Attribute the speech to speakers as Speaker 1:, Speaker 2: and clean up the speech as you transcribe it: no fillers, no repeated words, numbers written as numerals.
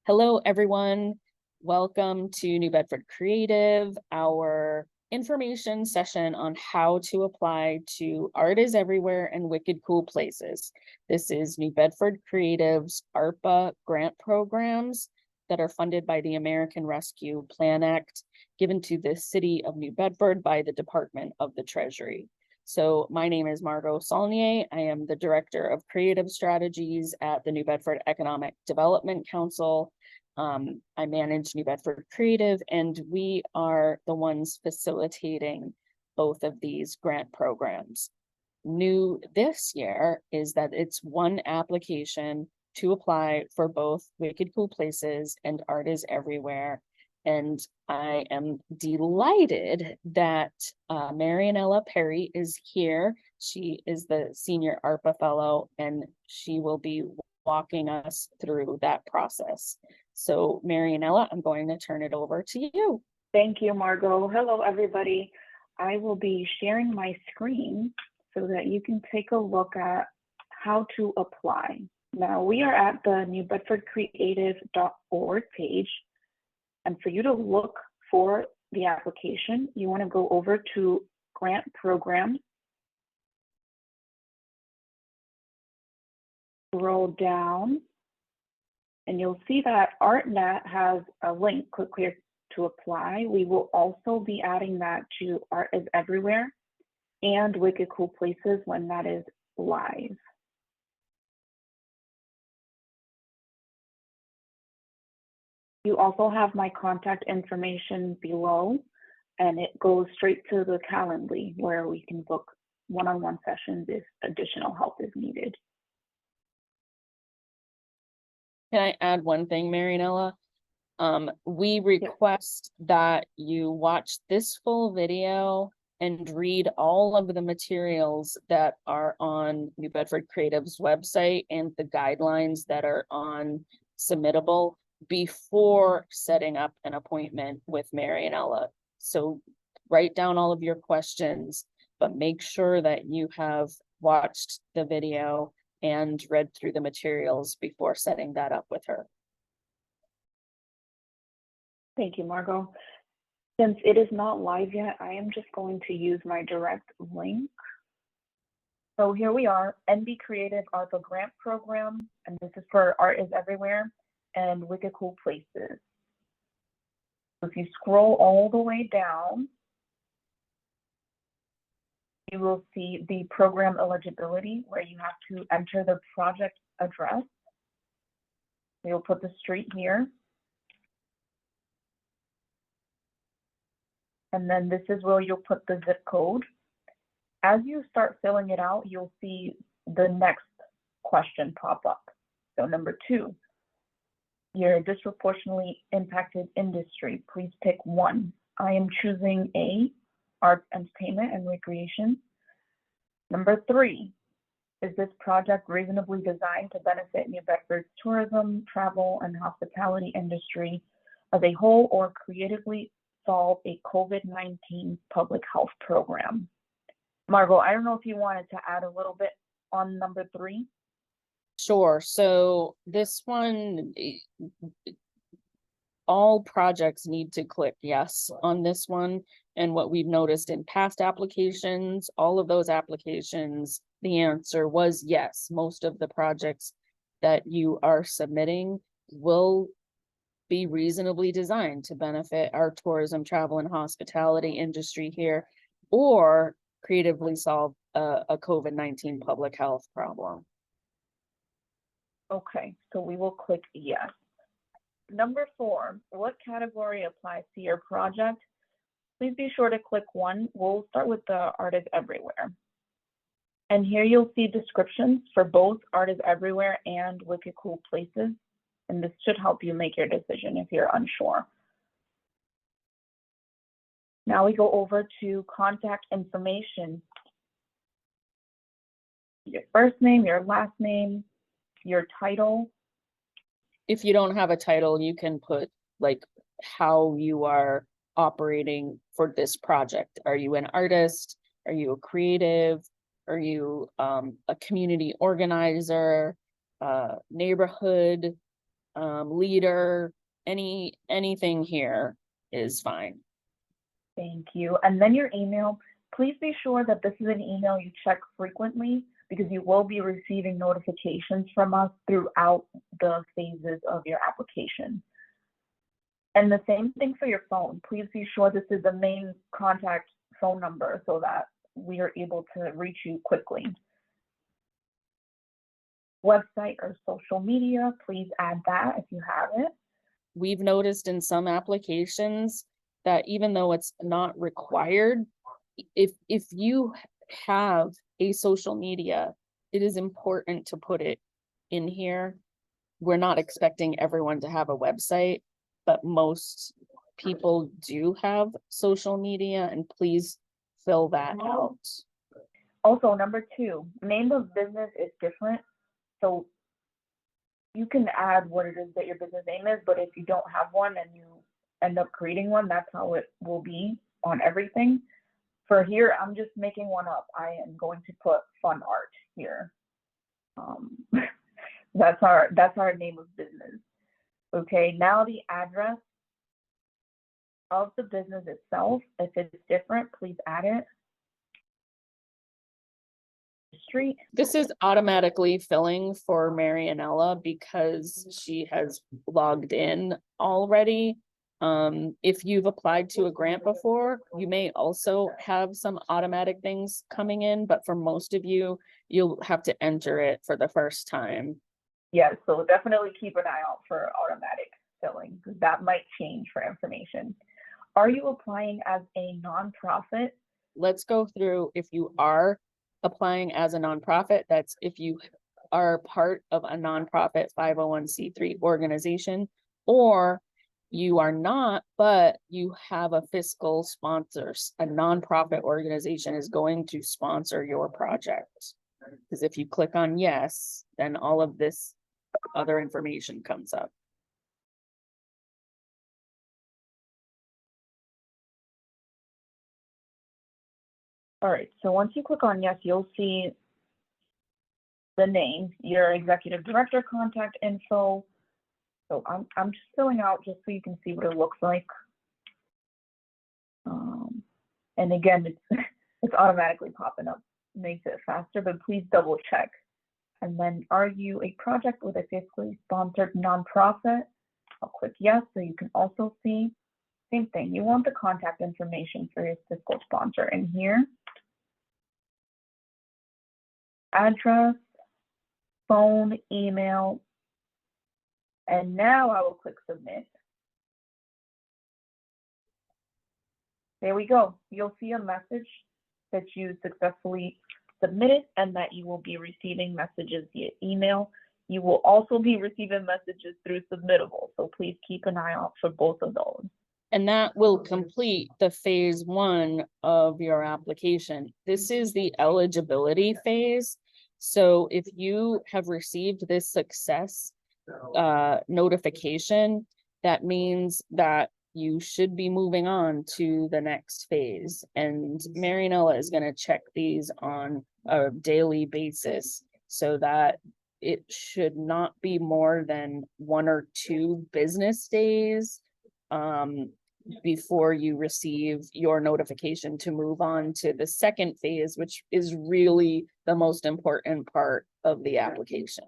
Speaker 1: Hello, everyone. Welcome to New Bedford Creative, our information session on how to apply to Art is Everywhere and Wicked Cool Places. This is New Bedford Creative's ARPA grant programs that are funded by the American Rescue Plan Act, given to the city of New Bedford by the Department of the Treasury. So my name is Margot Saulnier. I am the Director of Creative Strategies at the New Bedford Economic Development Council. I manage New Bedford Creative, and we are the ones facilitating both of these grant programs. New this year is that it's one application to apply for both Wicked Cool Places and Art is Everywhere. And I am delighted that Marianella Perry is here. She is the Senior ARPA Fellow, and she will be walking us through that process. So Marianella, I'm going to turn it over to you.
Speaker 2: Thank you, Margot. Hello, everybody. I will be sharing my screen so that you can take a look at how to apply. Now, we are at the newbedfordcreative.org page. And for you to look for the application, you want to go over to Grant Program. Scroll down, and you'll see that ArtNet has a link, click here to apply. We will also be adding that to Art is Everywhere and Wicked Cool Places when that is live. You also have my contact information below, and it goes straight to the Calendly where we can book one-on-one sessions if additional help is needed.
Speaker 1: Can I add one thing, Marianella? We request that you watch this full video and read all of the materials that are on New Bedford Creative's website and the guidelines that are on Submittable before setting up an appointment with Marianella. So write down all of your questions, but make sure that you have watched the video and read through the materials before setting that up with her.
Speaker 2: Thank you, Margot. Since it is not live yet, I am just going to use my direct link. So here we are, NB Creative ARPA Grant Program, and this is for Art is Everywhere and Wicked Cool Places. If you scroll all the way down, you will see the program eligibility where you have to enter the project address. You'll put the street here. And then this is where you'll put the zip code. As you start filling it out, you'll see the next question pop up. So number 2, your disproportionately impacted industry. Please pick one. I am choosing A, Arts, Entertainment, and Recreation. Number 3, is this project reasonably designed to benefit New Bedford's tourism, travel, and hospitality industry as a whole, or creatively solve a COVID-19 public health program? Margot, I don't know if you wanted to add a little bit on number 3.
Speaker 1: Sure. So this one, all projects need to click yes on this one. And what we've noticed in past applications, all of those applications, the answer was yes. Most of the projects that you are submitting will be reasonably designed to benefit our tourism, travel, and hospitality industry here, or creatively solve a COVID-19 public health problem.
Speaker 2: Okay, so we will click yes. Number 4, what category applies to your project? Please be sure to click 1. We'll start with the Art is Everywhere. And here you'll see descriptions for both Art is Everywhere and Wicked Cool Places. And this should help you make your decision if you're unsure. Now we go over to contact information. Your first name, your last name, your title.
Speaker 1: If you don't have a title, you can put like how you are operating for this project. Are you an artist? Are you a creative? Are you a community organizer, neighborhood leader, anything here is fine.
Speaker 2: Thank you. And then your email, please be sure that this is an email you check frequently, because you will be receiving notifications from us throughout the phases of your application. And the same thing for your phone. Please be sure this is the main contact phone number so that we are able to reach you quickly. Website or social media, please add that if you have it.
Speaker 1: We've noticed in some applications that even though it's not required, if you have a social media, it is important to put it in here. We're not expecting everyone to have a website, but most people do have social media, and please fill that out.
Speaker 2: Also, number 2, name of business is different. So you can add what it is that your business name is, but if you don't have one and you end up creating one, that's how it will be on everything. For here, I'm just making one up. I am going to put fun art here. That's our name of business. Okay, now the address of the business itself, if it's different, please add it. Street.
Speaker 1: This is automatically filling for Marianella because she has logged in already. If you've applied to a grant before, you may also have some automatic things coming in, but for most of you, you'll have to enter it for the first time.
Speaker 2: Yes, so definitely keep an eye out for automatic filling, because that might change for information. Are you applying as a nonprofit?
Speaker 1: Let's go through if you are applying as a nonprofit. That's if you are part of a nonprofit 501c3 organization, or you are not, but you have a fiscal sponsor. A nonprofit organization is going to sponsor your project. Because if you click on yes, then all of this other information comes up.
Speaker 2: All right, so once you click on yes, you'll see the name, your executive director contact info. So I'm just filling out just so you can see what it looks like. And again, it's automatically popping up, makes it faster, but please double check. And then, are you a project with a fiscally sponsored nonprofit? I'll click yes, so you can also see. Same thing, you want the contact information for your fiscal sponsor in here. Address, phone, email, and now I will click submit. There we go. You'll see a message that you successfully submitted and that you will be receiving messages via email. You will also be receiving messages through Submittable, so please keep an eye out for both of those.
Speaker 1: And that will complete the phase 1 of your application. This is the eligibility phase. So if you have received this success notification, that means that you should be moving on to the next phase. And Marianella is going to check these on a daily basis so that it should not be more than 1 or 2 business days before you receive your notification to move on to the second phase, which is really the most important part of the application.